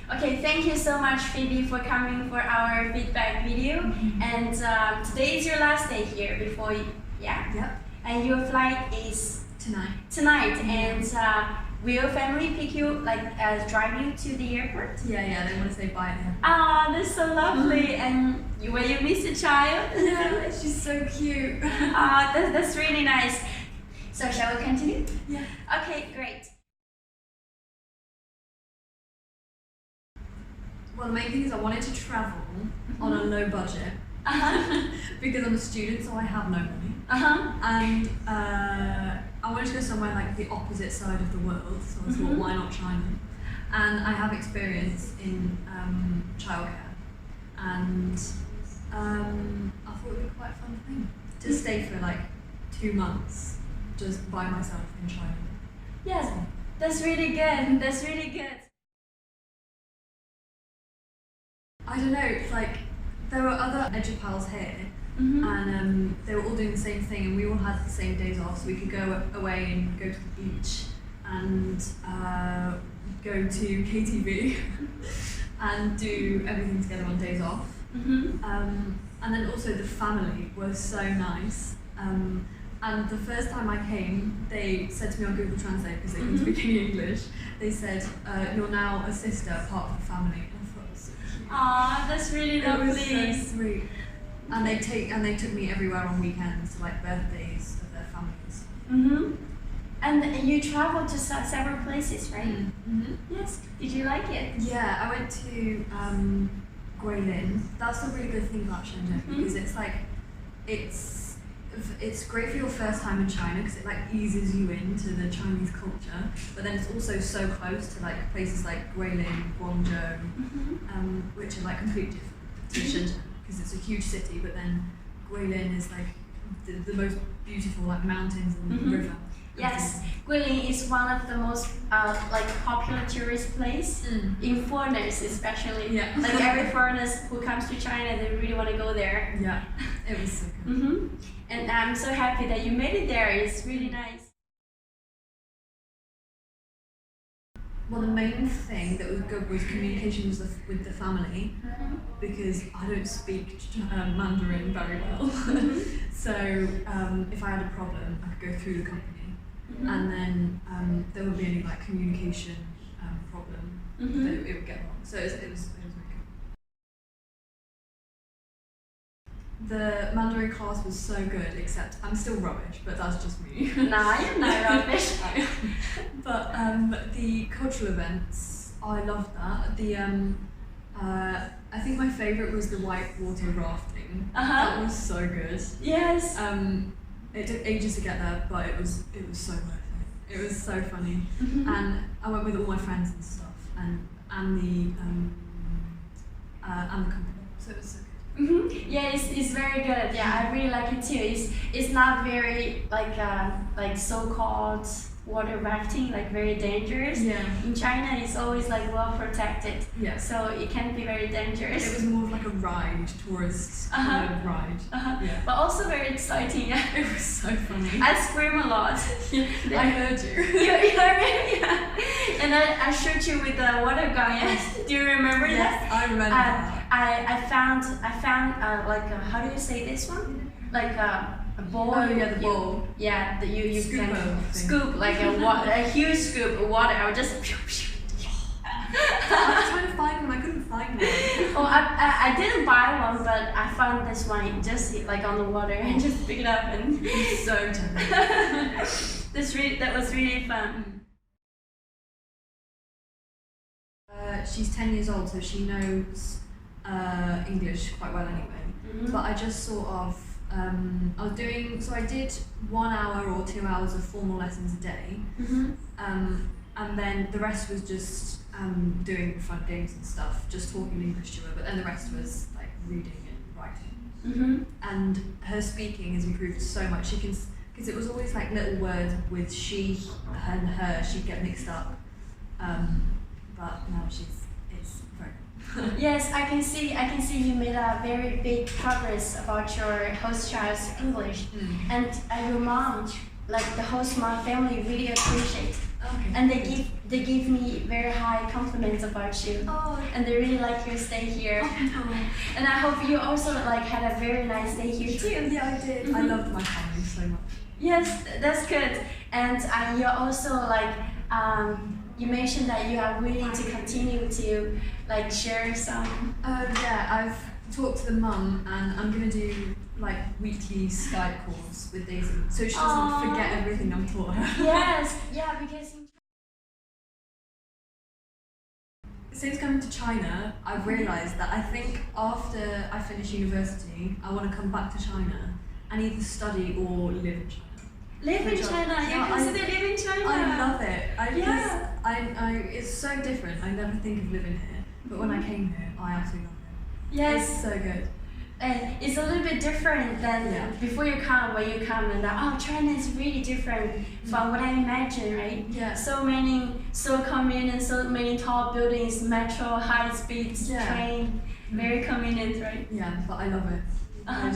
Okay, thank you so much, Phoebe, for coming for our feedback video. And today is your last day here before you, yeah? Yep. And your flight is Tonight. And will your family pick you, like drive you to the airport? Yeah, they want to say bye to him. Ah, that's so lovely. And will you miss the child? Yeah, she's so cute. Ah, that's really nice. So shall we continue? Yeah. Okay, great. Well, the main thing is I wanted to travel on a low budget because I'm a student, so I have no money. And I wanted to go somewhere like the opposite side of the world, so I thought, why not China? And I have experience in childcare, and I thought it would be quite a fun thing to stay for like 2 months just by myself in China. Yes, that's really good. That's really good. I don't know, it's like there were other Edu-Pals here, and they were all doing the same thing, and we all had the same days off, so we could go away and go to the beach and go to KTV and do everything together on days off. And then also the family was so nice. And the first time I came, they said to me on Google Translate, because they couldn't speak any English, they said, you're now a sister, part of the family. And I thought it was so cute. Aw, that's really lovely. It was so sweet. And they took me everywhere on weekends to like birthdays of their families. And you traveled to several places, right? Yes. Did you like it? Yeah, I went to Guilin. That's a really good thing about Shenzhen, because it's like, it's great for your first time in China because it like eases you into the Chinese culture, but then it's also so close to like places like Guilin, Guangzhou, which are like completely different to Shenzhen because it's a huge city, but then Guilin is like the most beautiful like mountains and river. Yes, Guilin is one of the most like popular tourist place in foreigners especially. Yeah. Like every foreigners who comes to China, they really want to go there. Yeah, it was so good. And I'm so happy that you made it there. It's really nice. Well, the main thing that was good was communication with the family, because I don't speak Mandarin very well. So if I had a problem, I could go through the company, and then there would be any like communication problem that it would get wrong. So it was really good. The Mandarin class was so good, except I'm still rubbish, but that's just me. Nah, you're not rubbish. But the cultural events, I loved that. The I think my favourite was the whitewater rafting. That was so good. Yes. It took ages to get there, but it was so worth it. It was so funny, and I went with all my friends and stuff, and the company, so it was so good. Yeah, it's very good. Yeah, I really like it too. It's not very like so-called water rafting, like very dangerous. Yeah. In China, it's always like well protected. Yeah. So it can be very dangerous. It was more of like a ride, tourist kind of ride. Yeah. But also very exciting. It was so funny. I scream a lot. I heard you. You heard me? Yeah. And I shoot you with the water gun. Yes. Do you remember that? I remember that. I found like how do you say this one? Like a bowl. Oh yeah, the bowl. Yeah, that you scoop can scoop like a huge scoop of water. I would just. I was trying to find one. I couldn't find one. Oh, I didn't buy one, but I found this one just like on the water and just pick it up and. It's so tempting. That was really fun. She's 10 years old, so she knows English quite well anyway. But I just sort of, I did 1 hour or 2 hours of formal lessons a day. And then the rest was just doing fun games and stuff, just talking English to her, but then the rest was like reading and writing. And her speaking has improved so much. She can, because it was always like little words with she and her, she'd get mixed up. But now it's very good. Yes, I can see you made a very big progress about your host child's English. And your mom, like the host mom family, really appreciate. Okay. And they give me very high compliments about you. Oh, And they really like your stay here. oh. And I hope you also like had a very nice day here too. Yeah, I did. I loved my family so much. Yes, that's good. And you're also like, you mentioned that you are willing to continue to like share some. Yeah, I've talked to the mum and I'm gonna do like weekly Skype calls with Daisy, so she doesn't forget everything I've taught her. Yes, yeah, because Since coming to China, I've realised that I think after I finish university, I want to come back to China and either study or live in China. live in China. Yeah, You consider living in China. I love it. Yeah. It's so different. I never think of living here, but when I came here, I absolutely love it. Yes. It's so good. And it's a little bit different than before you come, when you come and China is really different from what I imagine, right? Yeah. So convenient, so many tall buildings, metro, high speed train, very convenient, right? Yeah, but I love it. Uh-huh.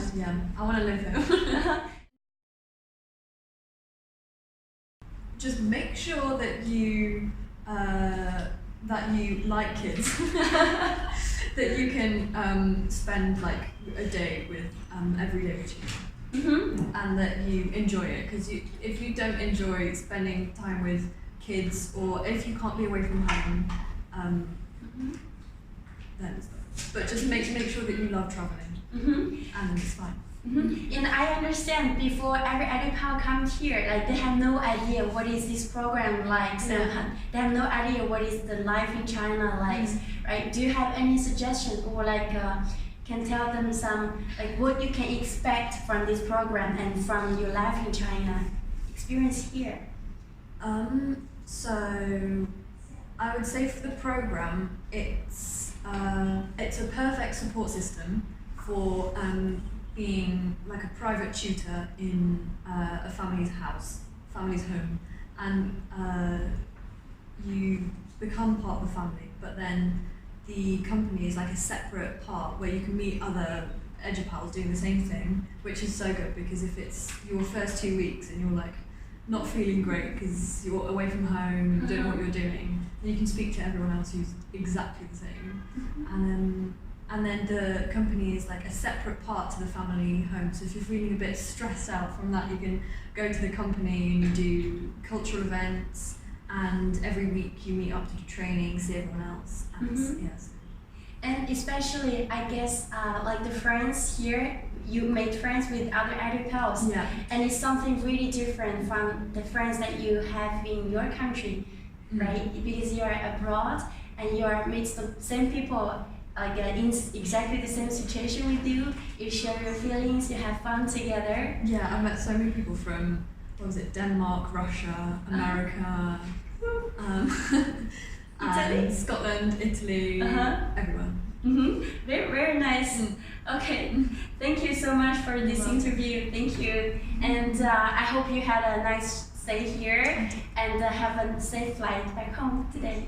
I want to live here. Just make sure that you like kids. That you can spend like a day with every day with you, and that you enjoy it. Because if you don't enjoy spending time with kids, or if you can't be away from home, then it's not. But just make sure that you love traveling, and it's fine. And I understand before every Edu-Pal comes here, like they have no idea what is this program like. So they have no idea what is the life in China like, right? Do you have any suggestions or like can tell them some like what you can expect from this program and from your life in China experience here? So I would say for the program, it's a perfect support system for being like a private tutor in a family's home, and you become part of the family, but then the company is like a separate part where you can meet other Edu-Pals doing the same thing, which is so good, because if it's your first 2 weeks and you're like not feeling great because you're away from home, you don't know what you're doing, then you can speak to everyone else who's exactly the same. And then the company is like a separate part to the family home. So if you're feeling a bit stressed out from that, you can go to the company and you do cultural events, and every week you meet up to do training, see everyone else. And And especially, I guess, like the friends here, you made friends with other Edu-Pals. Yeah. And it's something really different from the friends that you have in your country, right? Because you're abroad and you're amidst the same people, like in exactly the same situation with you. You share your feelings, you have fun together. Yeah, I met so many people from, Denmark, Russia, America, Italy? Scotland, Italy, everywhere. Very, very nice. Okay, thank you so much for this interview. Thank you. And I hope you had a nice stay here and have a safe flight back home today.